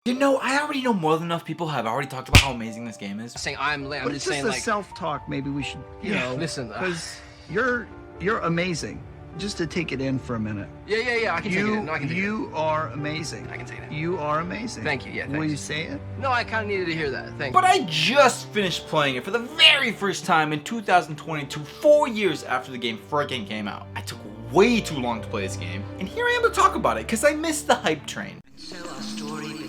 You know, I already know more than enough people have already talked about how amazing this game is. I'm just saying, like, self-talk. Maybe we should, you know, listen, because you're amazing. Just to take it in for a minute. Yeah, I can take it in. No, I can take it in. You are amazing. I can take that. You are amazing. Thank you, yeah, thanks. Will you say it? No, I kind of needed to hear that. Thank But you. I just finished playing it for the very first time in 2022, 4 years after the game freaking came out. I took way too long to play this game, and here I am to talk about it, because I missed the hype train. So our story begins.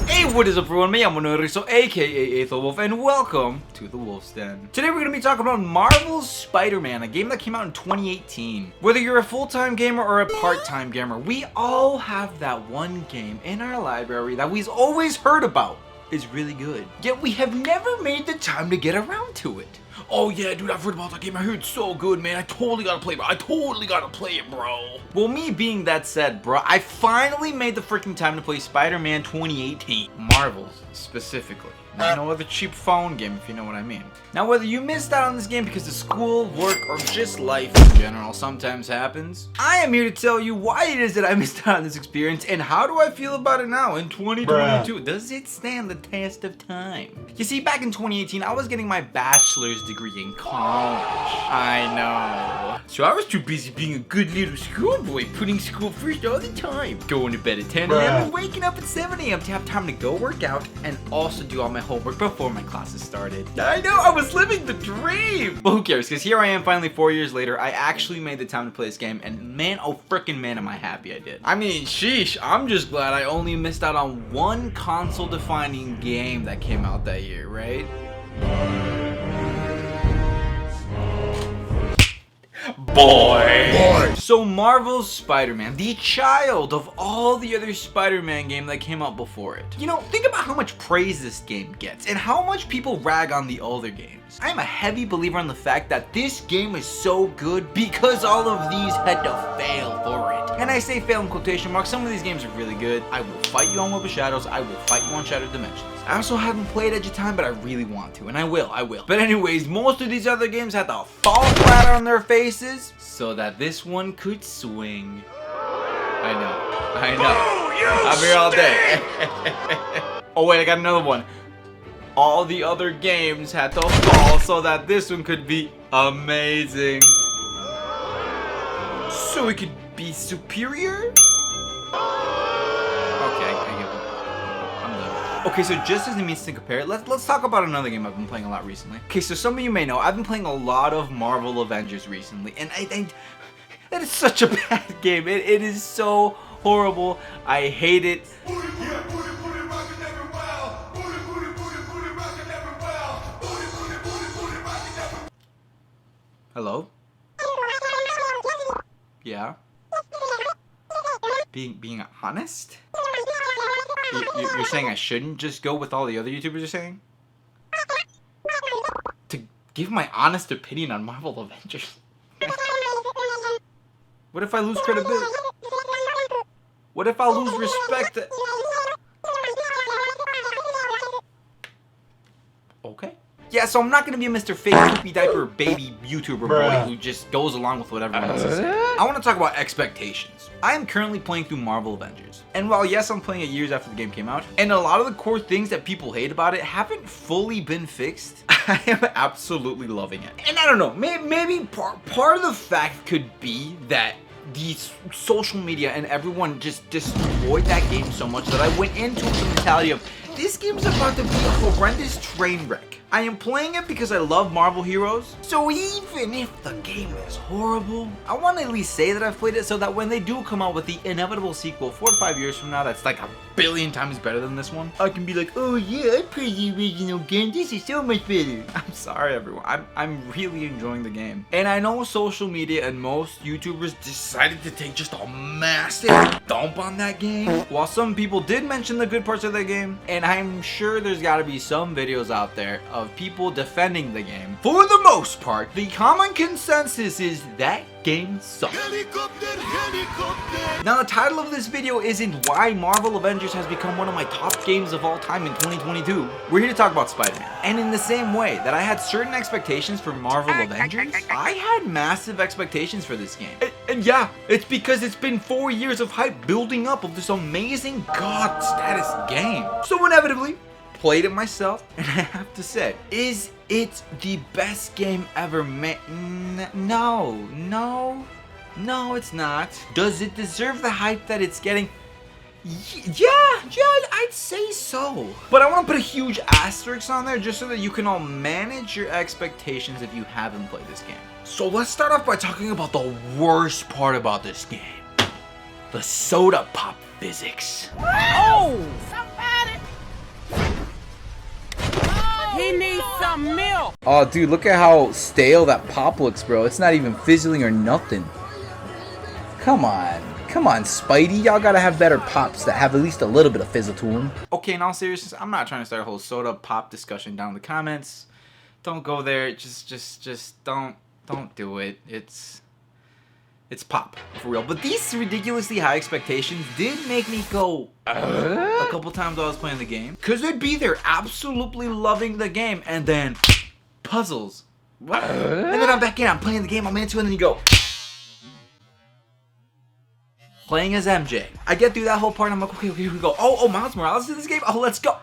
Hey, what is up everyone, me, I'm Untitled, aka Aethel Wolf, and welcome to the Wolf's Den. Today we're going to be talking about Marvel's Spider-Man, a game that came out in 2018. Whether you're a full-time gamer or a part-time gamer, we all have that one game in our library that we've always heard about is really good. Yet we have never made the time to get around to it. Oh yeah, dude, I've heard about that game. I heard it's so good, man. I totally gotta play it, bro. I totally gotta play it, bro. Well, me being that said, bro, I finally made the freaking time to play Spider-Man 2018. Marvel's, specifically. Not no other cheap phone game, if you know what I mean. Now, whether you missed out on this game because of school, work, or just life in general sometimes happens, I am here to tell you why it is that I missed out on this experience and how do I feel about it now in 2022. Does it stand the test of time? You see, back in 2018, I was getting my bachelor's degree in college. I know. So I was too busy being a good little schoolboy, putting school first all the time. Going to bed at 10 a.m. and waking up at 7 a.m. to have time to go work out and also do all my homework before my classes started. I know, I was living the dream! But who cares, because here I am finally 4 years later, I actually made the time to play this game, and man, oh frickin' man am I happy I did. I mean, sheesh, I'm just glad I only missed out on one console-defining game that came out that year, right? Boy! So Marvel's Spider-Man, the child of all the other Spider-Man games that came out before it. You know, think about how much praise this game gets and how much people rag on the older games. I am a heavy believer in the fact that this game is so good because all of these had to fail for it. And I say fail in quotation marks, some of these games are really good. I will fight you on Web of Shadows, I will fight you on Shattered Dimensions. I also haven't played Edge of Time, but I really want to, and I will. But anyways, most of these other games had to fall flat on their faces so that this one could swing. I know. I'm here all day. Oh wait, I got another one. All the other games had to fall so that this one could be amazing. So it could be superior? Okay, so just as a means to compare, let's talk about another game I've been playing a lot recently. Okay, so some of you may know, I've been playing a lot of Marvel Avengers recently, and that is such a bad game. It is so horrible. I hate it. Hello? Yeah? Being honest? You're saying I shouldn't just go with all the other YouTubers are saying? To give my honest opinion on Marvel Avengers? What if I lose credibility? What if I lose respect? Okay. Yeah, so I'm not gonna be a Mr. Fake Poopy Diaper Baby YouTuber boy who just goes along with whatever else is saying. I want to talk about expectations. I am currently playing through Marvel Avengers. And while yes, I'm playing it years after the game came out, and a lot of the core things that people hate about it haven't fully been fixed, I am absolutely loving it. And I don't know, maybe part of the fact could be that the social media and everyone just destroyed that game so much that I went into it with the mentality of, this game's about to be a horrendous train wreck. I am playing it because I love Marvel heroes, so even if the game is horrible, I want to at least say that I've played it so that when they do come out with the inevitable sequel 4 to 5 years from now that's like a billion times better than this one, I can be like, oh yeah, I played the original game, this is so much better. I'm sorry everyone, I'm really enjoying the game. And I know social media and most YouTubers decided to take just a massive dump on that game, while some people did mention the good parts of the game, and I'm sure there's got to be some videos out there of people defending the game. For the most part, the common consensus is that game sucked. Now the title of this video isn't why Marvel Avengers has become one of my top games of all time in 2022. We're here to talk about Spider-Man. And in the same way that I had certain expectations for Marvel Avengers, I had massive expectations for this game. And yeah, it's because it's been 4 years of hype building up of this amazing god status game. So inevitably, played it myself, and I have to say, is it the best game ever made? No, it's not. Does it deserve the hype that it's getting? Yeah, I'd say so. But I want to put a huge asterisk on there just so that you can all manage your expectations if you haven't played this game. So let's start off by talking about the worst part about this game. The soda pop physics. Oh! Somebody! He needs some milk! Oh, dude, look at how stale that pop looks, bro. It's not even fizzling or nothing. Come on, Spidey. Y'all gotta have better pops that have at least a little bit of fizzle to them. Okay, in all seriousness, I'm not trying to start a whole soda pop discussion down in the comments. Don't go there. Just don't do it. It's pop, for real. But these ridiculously high expectations did make me go a couple times while I was playing the game. Because they'd be there absolutely loving the game, and then puzzles. What? And then I'm back in, I'm playing the game, I'm into it, and then you go. Playing as MJ. I get through that whole part, and I'm like, okay, here we go. Oh, Miles Morales is in this game? Oh, let's go.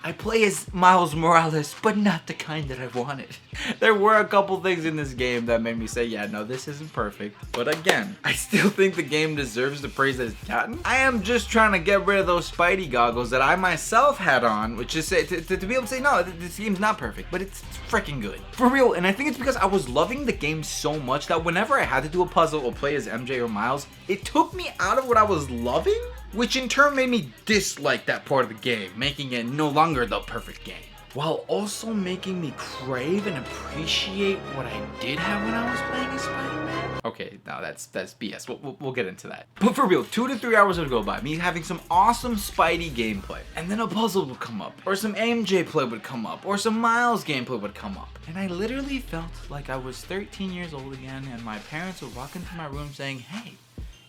I play as Miles Morales, but not the kind that I wanted. There were a couple things in this game that made me say, yeah, no, this isn't perfect. But again, I still think the game deserves the praise that it's gotten. I am just trying to get rid of those Spidey goggles that I myself had on, which is to be able to say, no, this game's not perfect, but it's freaking good. For real, and I think it's because I was loving the game so much that whenever I had to do a puzzle or play as MJ or Miles, it took me out of what I was loving, which in turn made me dislike that part of the game, making it no longer the perfect game, while also making me crave and appreciate what I did have when I was playing as Spider-Man. Okay, no, that's BS. We'll get into that. But for real, 2 to 3 hours would go by, me having some awesome Spidey gameplay, and then a puzzle would come up, or some MJ play would come up, or some Miles gameplay would come up. And I literally felt like I was 13 years old again, and my parents would walk into my room saying, hey,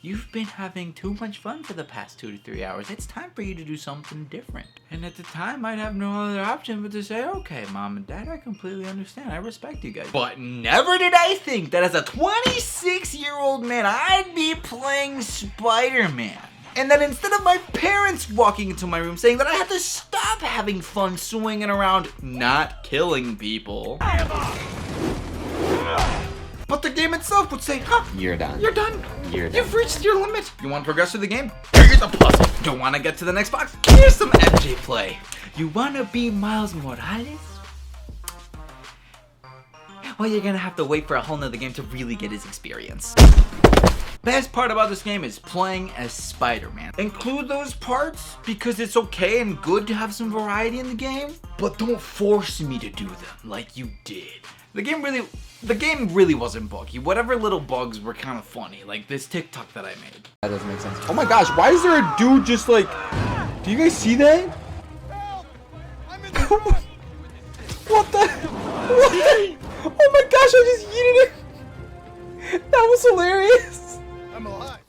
you've been having too much fun for the past 2 to 3 hours. It's time for you to do something different. And at the time, I'd have no other option but to say, okay, Mom and Dad, I completely understand. I respect you guys. But never did I think that as a 26-year-old man, I'd be playing Spider-Man. And that instead of my parents walking into my room saying that I had to stop having fun swinging around, not killing people, but the game itself would say, huh, You're done. You're done. You're done. You've reached your limit. You want to progress through the game? Here's a puzzle. Don't want to get to the next box? Here's some MJ play. You want to be Miles Morales? Well, you're going to have to wait for a whole nother game to really get his experience. Best part about this game is playing as Spider-Man. Include those parts because it's okay and good to have some variety in the game, but don't force me to do them like you did. The game really wasn't buggy. Whatever little bugs were kind of funny, like this TikTok that I made. That doesn't make sense. Oh my gosh, why is there a dude just like... Do you guys see that? What the... What? Oh my gosh, I just yeeted it. That was hilarious. I'm alive.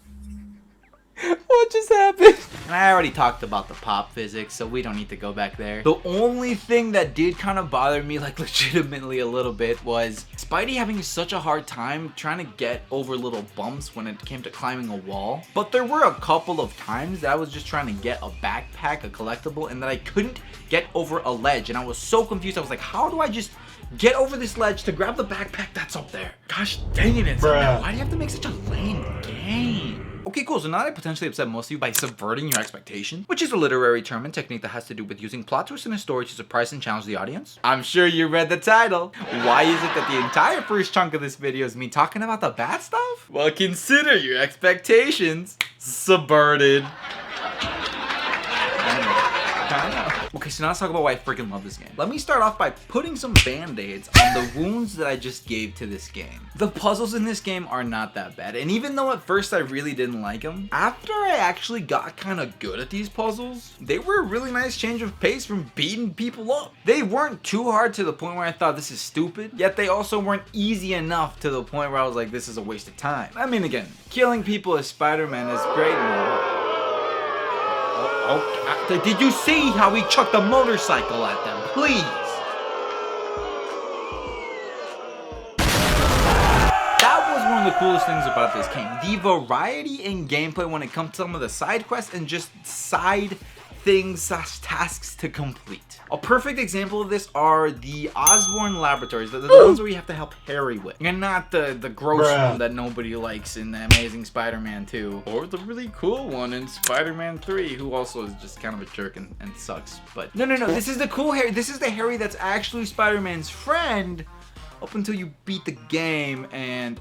What just happened? And I already talked about the pop physics, so we don't need to go back there. The only thing that did kind of bother me, like legitimately a little bit, was Spidey having such a hard time trying to get over little bumps when it came to climbing a wall. But there were a couple of times that I was just trying to get a backpack, a collectible, and that I couldn't get over a ledge. And I was so confused. I was like, how do I just get over this ledge to grab the backpack that's up there? Gosh dang it, Insomniac. Why do you have to make such a lame game? Okay, cool, so now that I potentially upset most of you by subverting your expectations, which is a literary term and technique that has to do with using plot twists in a story to surprise and challenge the audience. I'm sure you read the title. Why is it that the entire first chunk of this video is me talking about the bad stuff? Well, consider your expectations subverted. I know. Okay, so now let's talk about why I freaking love this game. Let me start off by putting some band-aids on the wounds that I just gave to this game. The puzzles in this game are not that bad, and even though at first I really didn't like them, after I actually got kind of good at these puzzles, they were a really nice change of pace from beating people up. They weren't too hard to the point where I thought this is stupid, yet they also weren't easy enough to the point where I was like, this is a waste of time. I mean, again, killing people as Spider-Man is great and all. Oh, did you see how he chucked a motorcycle at them? Please. That was one of the coolest things about this game. The variety in gameplay when it comes to some of the side quests and just side things / tasks to complete. A perfect example of this are the Osborn laboratories, the ones where you have to help Harry with, and not the gross one that nobody likes in the Amazing Spider-Man 2, or the really cool one in Spider-Man 3, who also is just kind of a jerk and sucks. But no, this is the cool Harry. This is the Harry that's actually Spider-Man's friend up until you beat the game. And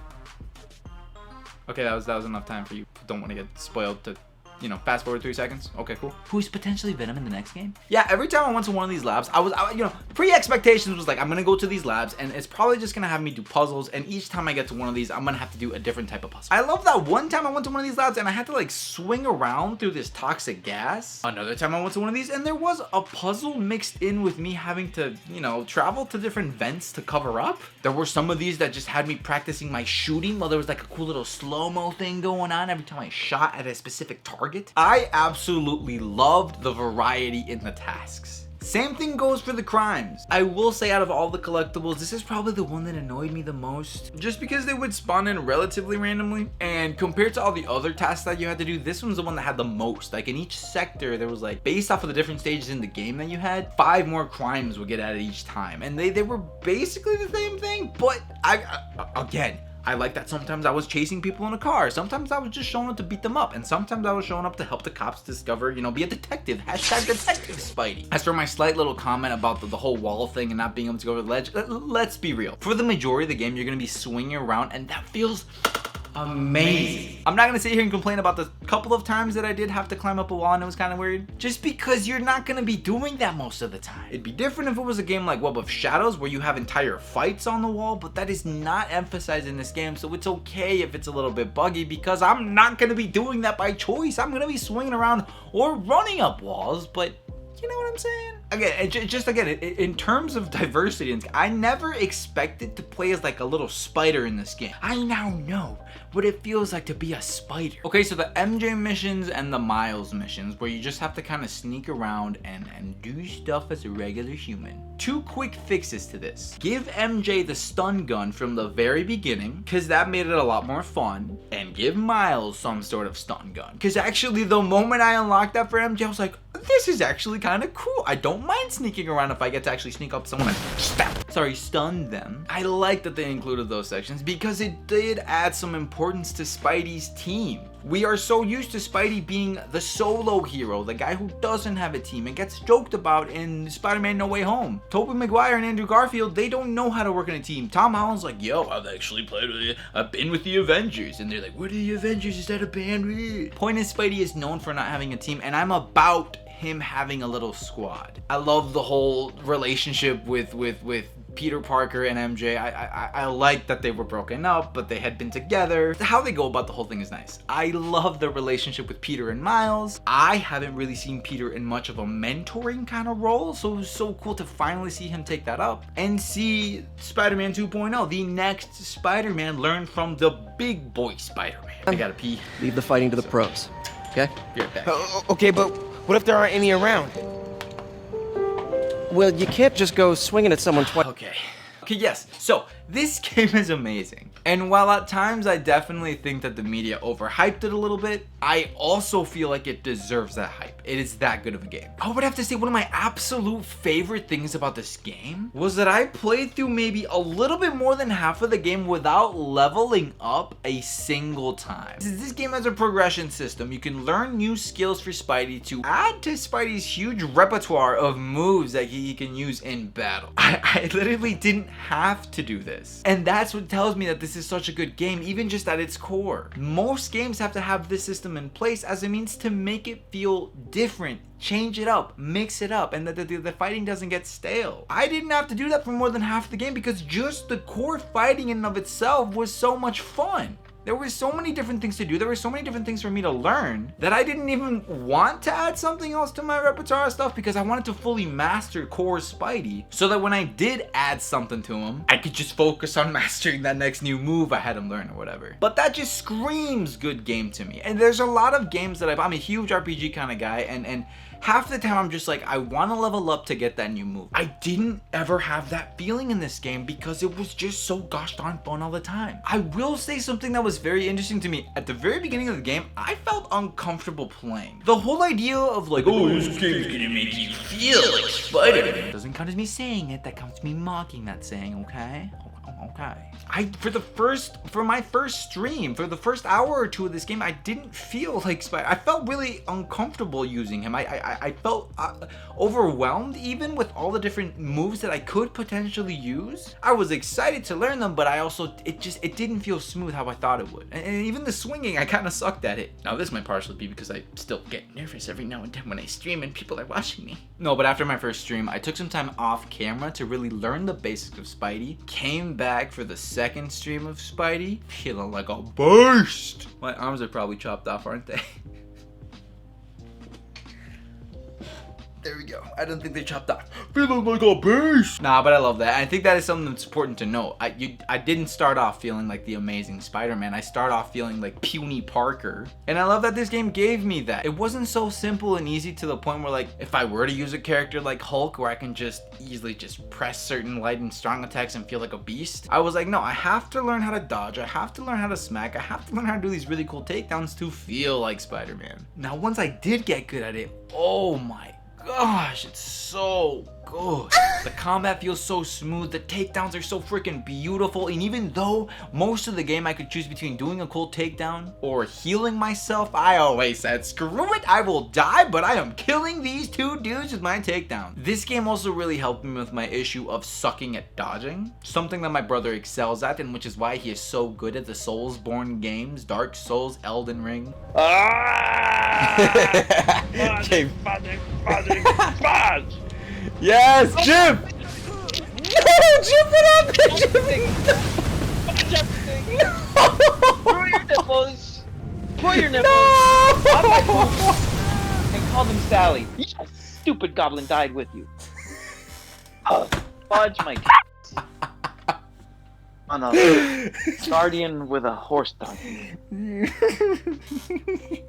okay, that was enough time for you. Don't want to get spoiled to, you know, fast forward 3 seconds. Okay, cool. Who's potentially Venom in the next game? Yeah, every time I went to one of these labs, I you know, pre-expectations was like, I'm gonna go to these labs and it's probably just gonna have me do puzzles, and each time I get to one of these, I'm gonna have to do a different type of puzzle. I love that one time I went to one of these labs and I had to like swing around through this toxic gas. Another time I went to one of these and there was a puzzle mixed in with me having to, you know, travel to different vents to cover up. There were some of these that just had me practicing my shooting while there was like a cool little slow-mo thing going on every time I shot at a specific target. I absolutely loved the variety in the tasks. Same thing goes for the crimes. I will say out of all the collectibles, this is probably the one that annoyed me the most, just because they would spawn in relatively randomly, and compared to all the other tasks that you had to do, this one's the one that had the most. Like in each sector, there was like, based off of the different stages in the game that you had, 5 more crimes would get added each time, and they were basically the same thing. But again, I like that sometimes I was chasing people in a car, sometimes I was just showing up to beat them up, and sometimes I was showing up to help the cops discover, you know, be a detective. Hashtag detective Spidey. As for my slight little comment about the whole wall thing and not being able to go over the ledge, let's be real. For the majority of the game, you're gonna be swinging around, and that feels amazing. I'm not gonna sit here and complain about the couple of times that I did have to climb up a wall and it was kind of weird, just because you're not gonna be doing that most of the time. It'd be different if it was a game like Web of Shadows where you have entire fights on the wall, but that is not emphasized in this game, so it's okay if it's a little bit buggy because I'm not gonna be doing that by choice. I'm gonna be swinging around or running up walls, but you know what I'm saying? Again, in terms of diversity, I never expected to play as like a little spider in this game. I now know what it feels like to be a spider. Okay, so the MJ missions and the Miles missions, where you just have to kind of sneak around and do stuff as a regular human. 2 quick fixes to this. Give MJ the stun gun from the very beginning, because that made it a lot more fun, and give Miles some sort of stun gun. Because actually, the moment I unlocked that for MJ, I was like, this is actually kind of cool. I don't mind sneaking around if I get to actually sneak up to someone and stun them. I like that they included those sections because it did add some importance to Spidey's team. We are so used to Spidey being the solo hero, the guy who doesn't have a team and gets joked about in Spider-Man No Way Home. Tobey Maguire and Andrew Garfield, they don't know how to work in a team. Tom Holland's like, yo, I've been with the Avengers. And they're like, what are the Avengers? Is that a band? Point is, Spidey is known for not having a team, and I'm about him having a little squad. I love the whole relationship with Peter Parker and MJ. I like that they were broken up, but they had been together. How they go about the whole thing is nice. I love the relationship with Peter and Miles. I haven't really seen Peter in much of a mentoring kind of role, so it was so cool to finally see him take that up and see Spider-Man 2.0, the next Spider-Man, learn from the big boy Spider-Man. I gotta pee. Leave the fighting to the pros, okay? Be right back. Okay, but what if there aren't any around? Well, you can't just go swinging at someone twice. Okay, yes. So this game is amazing. And while at times I definitely think that the media overhyped it a little bit, I also feel like it deserves that hype. It is that good of a game. I would have to say one of my absolute favorite things about this game was that I played through maybe a little bit more than half of the game without leveling up a single time. Since this game has a progression system, you can learn new skills for Spidey to add to Spidey's huge repertoire of moves that he can use in battle. I literally didn't have to do this. this. And that's what tells me that this is such a good game, even just at its core. Most games have to have this system in place as a means to make it feel different, change it up, mix it up, and that the fighting doesn't get stale. I didn't have to do that for more than half the game because just the core fighting in and of itself was so much fun. There were so many different things to do. There were so many different things for me to learn that I didn't even want to add something else to my repertoire of stuff because I wanted to fully master core Spidey so that when I did add something to him, I could just focus on mastering that next new move I had him learn or whatever. But that just screams good game to me. And there's a lot of games that I'm a huge RPG kind of guy, and half the time I'm just like, I want to level up to get that new move. I didn't ever have that feeling in this game because it was just so gosh darn fun all the time. I will say something that was very interesting to me. At the very beginning of the game, I felt uncomfortable playing. The whole idea of like, oh, this game's gonna make you feel like Spider-Man doesn't count as me saying it, that counts me mocking that saying, okay? Okay. For my first stream, for the first hour or two of this game, I didn't feel like Spider. I felt really uncomfortable using him. I felt overwhelmed even with all the different moves that I could potentially use. I was excited to learn them, but it didn't feel smooth how I thought it would. And even the swinging, I kind of sucked at it. Now this might partially be because I still get nervous every now and then when I stream and people are watching me. No, but after my first stream, I took some time off camera to really learn the basics of Spidey. Came back for the second stream of Spidey, feeling like a beast. My arms are probably chopped off, aren't they? There we go. I don't think they chopped off. Feeling like a beast. Nah, but I love that. I think that is something that's important to know. I didn't start off feeling like the amazing Spider-Man. I start off feeling like puny Parker. And I love that this game gave me that. It wasn't so simple and easy to the point where like, if I were to use a character like Hulk where I can just easily just press certain light and strong attacks and feel like a beast, I was like, no, I have to learn how to dodge. I have to learn how to smack. I have to learn how to do these really cool takedowns to feel like Spider-Man. Now, once I did get good at it, oh my gosh, it's so good. The combat feels so smooth, the takedowns are so freaking beautiful, and even though most of the game I could choose between doing a cool takedown or healing myself, I always said, screw it, I will die, but I am killing these two dudes with my takedown. This game also really helped me with my issue of sucking at dodging, something that my brother excels at, and which is why he is so good at the Soulsborne games, Dark Souls, Elden Ring. Okay. Yes, Jim! No, Jim, what happened? Pull your nipples. Pull your nipples. No! On my boobs. And call them Sally. Yes, stupid goblin died with you. Fudge my on a guardian with a horse donkey.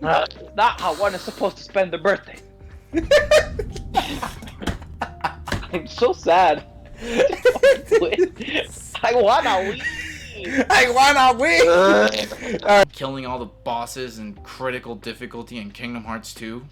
Not how one is supposed to spend their birthday. I'm so sad. I wanna win. I wanna win. Killing all the bosses in critical difficulty in Kingdom Hearts 2.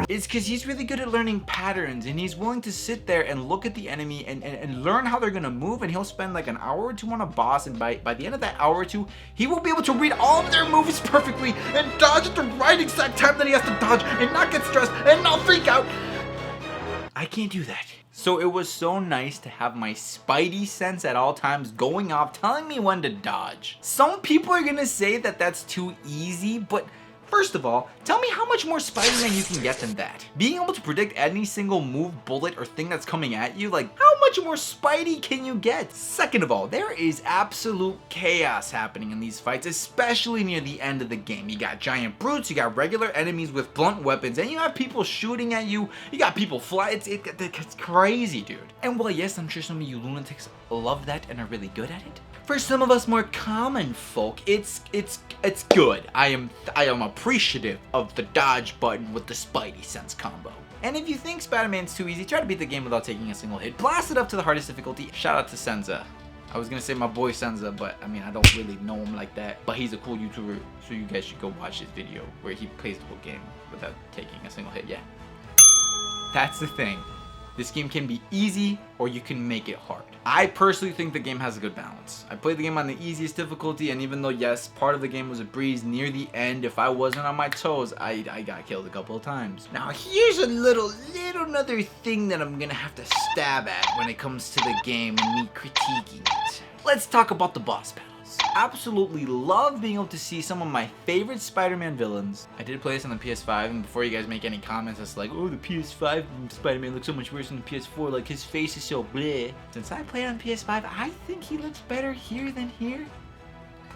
It's because he's really good at learning patterns, and he's willing to sit there and look at the enemy and learn how they're gonna move, and he'll spend like an hour or two on a boss, and by the end of that hour or two, he will be able to read all of their moves perfectly and dodge at the right exact time that he has to dodge and not get stressed and not freak out. I can't do that. So it was so nice to have my Spidey sense at all times going off, telling me when to dodge. Some people are gonna say that that's too easy, but first of all, tell me how much more Spider-Man you can get than that. Being able to predict any single move, bullet, or thing that's coming at you, like, how much more Spidey can you get? Second of all, there is absolute chaos happening in these fights, especially near the end of the game. You got giant brutes, you got regular enemies with blunt weapons, and you have people shooting at you, you got people fly, it's crazy, dude. And while yes, I'm sure some of you lunatics love that and are really good at it, for some of us more common folk, it's good. I am appreciative of the dodge button with the Spidey sense combo. And if you think Spider-Man's too easy, try to beat the game without taking a single hit. Blast it up to the hardest difficulty. Shout out to Senza. I was gonna say my boy Senza, but I mean, I don't really know him like that. But he's a cool YouTuber, so you guys should go watch his video where he plays the whole game without taking a single hit. Yeah. That's the thing. This game can be easy or you can make it hard. I personally think the game has a good balance. I played the game on the easiest difficulty, and even though yes, part of the game was a breeze, near the end, if I wasn't on my toes, I got killed a couple of times. Now here's a little another thing that I'm gonna have to stab at when it comes to the game and me critiquing it. Let's talk about the boss battles. Absolutely love being able to see some of my favorite Spider-Man villains. I did play this on the PS5, and before you guys make any comments that's like, oh, the PS5 Spider-Man looks so much worse than the PS4, like his face is so bleh. Since I played on PS5, I think he looks better here than here.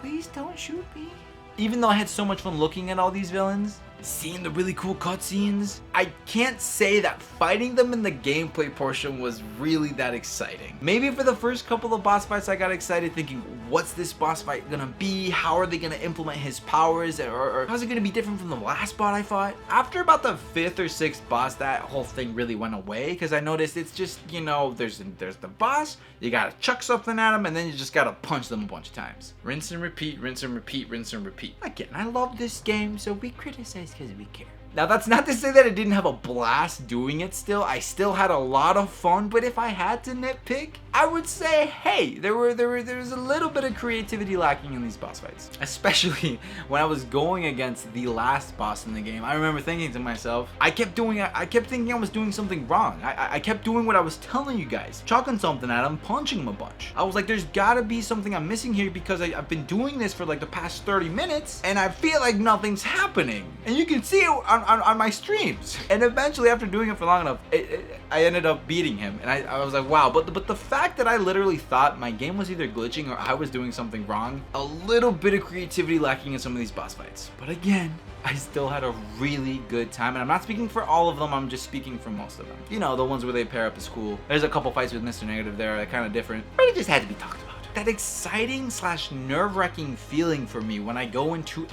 Please don't shoot me. Even though I had so much fun looking at all these villains, seeing the really cool cutscenes, I can't say that fighting them in the gameplay portion was really that exciting. Maybe for the first couple of boss fights I got excited thinking, what's this boss fight gonna be? How are they gonna implement his powers? Or how's it gonna be different from the last boss I fought? After about the 5th or 6th boss, that whole thing really went away because I noticed it's just, you know, there's the boss, you gotta chuck something at him, and then you just gotta punch them a bunch of times. Rinse and repeat, rinse and repeat, rinse and repeat. Again, I love this game, so we criticize because we care. Now that's not to say that I didn't have a blast doing it still. I still had a lot of fun, but if I had to nitpick, I would say, hey, there was a little bit of creativity lacking in these boss fights. Especially when I was going against the last boss in the game. I remember thinking to myself, I kept thinking I was doing something wrong. I kept doing what I was telling you guys, chucking something at him, punching him a bunch. I was like, there's gotta be something I'm missing here because I've been doing this for like the past 30 minutes and I feel like nothing's happening. And you can see it on my streams. And eventually after doing it for long enough, I ended up beating him. And I was like, wow, but the fact that I literally thought my game was either glitching or I was doing something wrong, a little bit of creativity lacking in some of these boss fights. But again, I still had a really good time, and I'm not speaking for all of them, I'm just speaking for most of them. You know, the ones where they pair up is cool. There's a couple fights with Mr. Negative there that are kind of different, but it just had to be talked about. That exciting / nerve-wracking feeling for me when I go into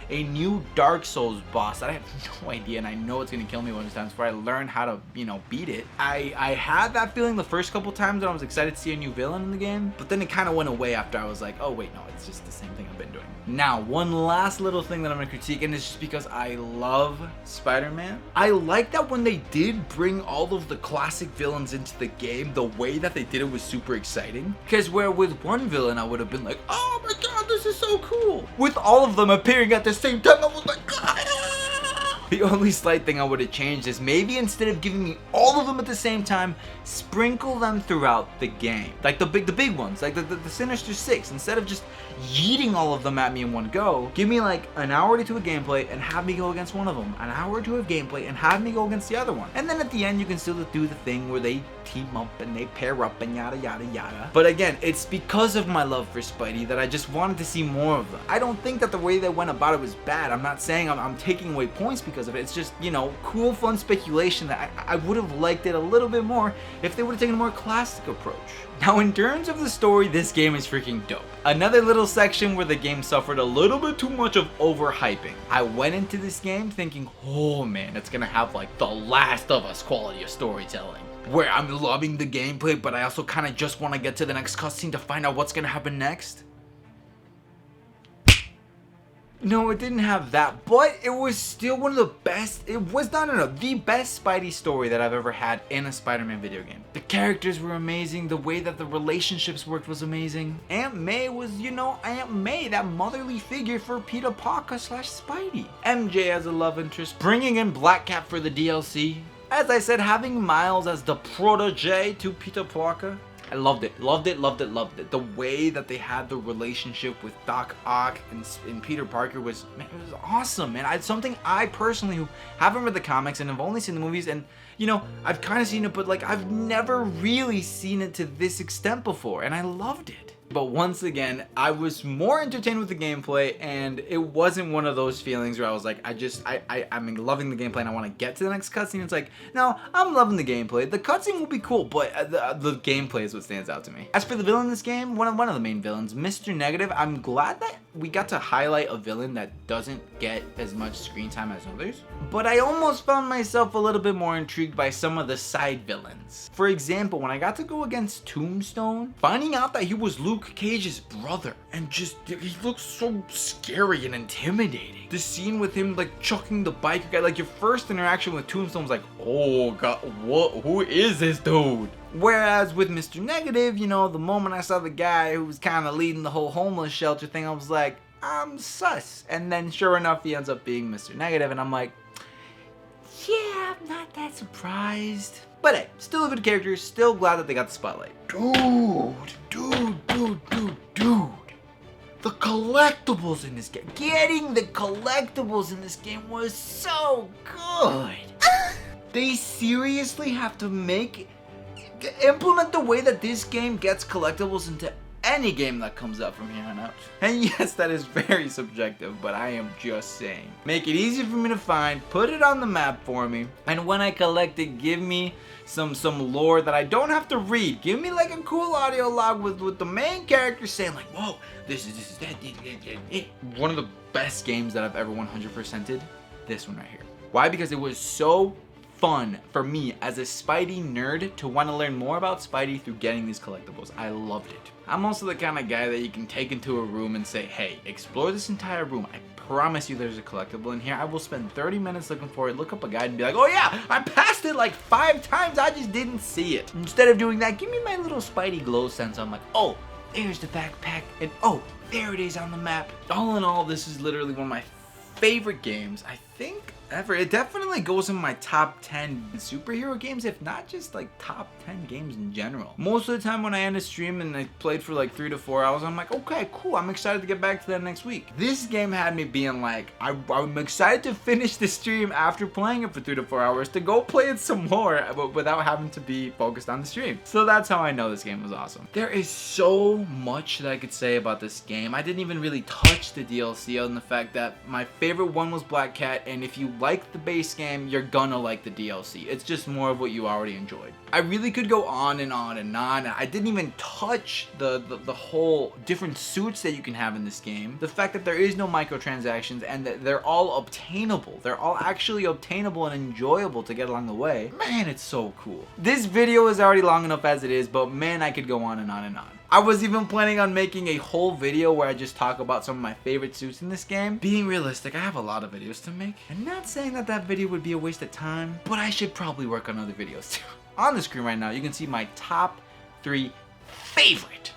a new Dark Souls boss that I have no idea, and I know it's gonna kill me one of these times before I learn how to, you know, beat it. I had that feeling the first couple times when I was excited to see a new villain in the game, but then it kind of went away after I was like, oh wait, no, it's just the same thing I've been doing. Now, one last little thing that I'm gonna critique, and it's just because I love Spider-Man. I like that when they did bring all of the classic villains into the game, the way that they did it was super exciting. Because where with one villain I would have been like, oh my god, this is so cool. With all of them appearing at the same time, I was like, ah! The only slight thing I would have changed is maybe instead of giving me all of them at the same time, sprinkle them throughout the game. Like the big ones, like the Sinister Six. Instead of just yeeting all of them at me in one go, give me like an hour or two of gameplay and have me go against one of them. An hour or two of gameplay and have me go against the other one. And then at the end, you can still do the thing where they team up and they pair up and yada yada yada. But again, it's because of my love for Spidey that I just wanted to see more of them. I don't think that the way they went about it was bad. I'm not saying I'm taking away points because of it. It's just, you know, cool, fun speculation that I would have liked it a little bit more if they would have taken a more classic approach. Now, in terms of the story, this game is freaking dope. Another little section where the game suffered a little bit too much of overhyping. I went into this game thinking, oh man, it's gonna have like The Last of Us quality of storytelling, where I'm loving the gameplay, but I also kind of just want to get to the next cutscene to find out what's gonna happen next. No, it didn't have that, but it was still one of the best, the best Spidey story that I've ever had in a Spider-Man video game. The characters were amazing, the way that the relationships worked was amazing. Aunt May was, you know, Aunt May, that motherly figure for Peter Parker / Spidey. MJ as a love interest, bringing in Black Cat for the DLC. As I said, having Miles as the protege to Peter Parker. I loved it, loved it, loved it, loved it. The way that they had the relationship with Doc Ock and Peter Parker was, man, it was awesome, man. It's something I personally, who haven't read the comics and have only seen the movies, and you know, I've kind of seen it, but like I've never really seen it to this extent before, and I loved it. But once again, I was more entertained with the gameplay, and it wasn't one of those feelings where I was like, I'm loving the gameplay and I want to get to the next cutscene. It's like, no, I'm loving the gameplay. The cutscene will be cool, but the gameplay is what stands out to me. As for the villain in this game, one of the main villains, Mr. Negative, I'm glad that we got to highlight a villain that doesn't get as much screen time as others, but I almost found myself a little bit more intrigued by some of the side villains. For example, when I got to go against Tombstone, finding out that he was Luke Cage's brother, and just, he looks so scary and intimidating. The scene with him like chucking the biker guy, like your first interaction with Tombstone was like, oh god, what, who is this dude? Whereas with Mr. Negative, you know, the moment I saw the guy who was kind of leading the whole homeless shelter thing, I was like, I'm sus. And then sure enough, he ends up being Mr. Negative, and I'm like, yeah, I'm not that surprised. But hey, still a good character, still glad that they got the spotlight. Dude. The collectibles in this game, getting the collectibles in this game was so good. They seriously have to implement the way that this game gets collectibles into any game that comes out from here on out. And yes, that is very subjective, but I am just saying. Make it easy for me to find, put it on the map for me, and when I collect it, give me some lore that I don't have to read. Give me like a cool audio log with the main character saying like, whoa, this is that. One of the best games that I've ever 100%ed, this one right here. Why? Because it was so fun for me as a Spidey nerd to want to learn more about Spidey through getting these collectibles. I loved it. I'm also the kind of guy that you can take into a room and say, hey, explore this entire room. I promise you there's a collectible in here. I will spend 30 minutes looking for it, look up a guide and be like, oh yeah, I passed it like 5 times, I just didn't see it. Instead of doing that, give me my little Spidey glow sense. I'm like, oh, there's the backpack, and oh, there it is on the map. All in all, this is literally one of my favorite games, I think, ever. It definitely goes in my top 10 superhero games, if not just like top 10 games in general. Most of the time when I end a stream and I played for like 3 to 4 hours, I'm like, okay, cool, I'm excited to get back to that next week. This game had me being like, I'm excited to finish the stream after playing it for 3 to 4 hours to go play it some more, but without having to be focused on the stream. So that's how I know this game was awesome. There is so much that I could say about this game. I didn't even really touch the DLC other than the fact that my favorite one was Black Cat, and if you like the base game, you're gonna like the DLC. It's just more of what you already enjoyed. I really could go on and on and on. I didn't even touch the whole different suits that you can have in this game. The fact that there is no microtransactions and that they're all obtainable. They're all actually obtainable and enjoyable to get along the way. Man, it's so cool. This video is already long enough as it is, but man, I could go on and on and on. I was even planning on making a whole video where I just talk about some of my favorite suits in this game. Being realistic, I have a lot of videos to make. And not saying that that video would be a waste of time, but I should probably work on other videos too. On the screen right now, you can see my top 3 favorite.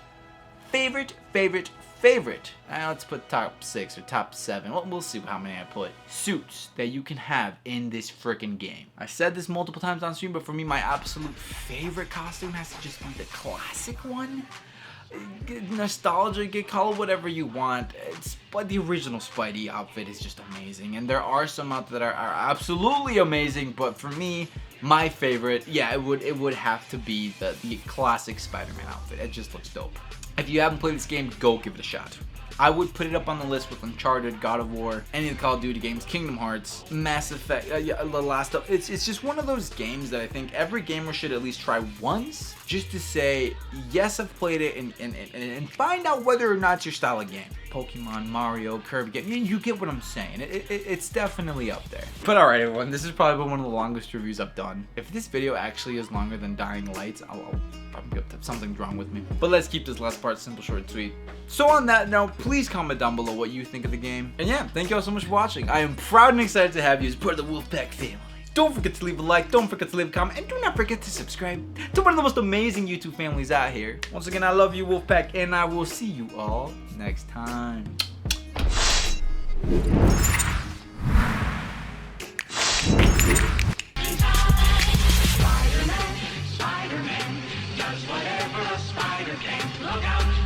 Now let's put top 6 or top 7. Well, we'll see how many I put. Suits that you can have in this freaking game. I said this multiple times on stream, but for me, my absolute favorite costume has to just be the classic one. Nostalgic, call it whatever you want. But the original Spidey outfit is just amazing, and there are some out there that are absolutely amazing. But for me, my favorite, yeah, it would have to be the classic Spider-Man outfit. It just looks dope. If you haven't played this game, go give it a shot. I would put it up on the list with Uncharted, God of War, any of the Call of Duty games, Kingdom Hearts, Mass Effect, The Last of Us. It's just one of those games that I think every gamer should at least try once, just to say, yes, I've played it, and find out whether or not it's your style of game. Pokemon, Mario, Kirby game, you get what I'm saying. It's definitely up there. But alright everyone, this is probably one of the longest reviews I've done. If this video actually is longer than Dying Lights, I'll probably have something wrong with me. But let's keep this last part simple, short, and sweet. So on that note, please comment down below what you think of the game. And yeah, thank you all so much for watching. I am proud and excited to have you as part of the Wolfpack family. Don't forget to leave a like, don't forget to leave a comment, and do not forget to subscribe to one of the most amazing YouTube families out here. Once again, I love you, Wolfpack, and I will see you all next time. Spider-Man does whatever a spider can. Look out!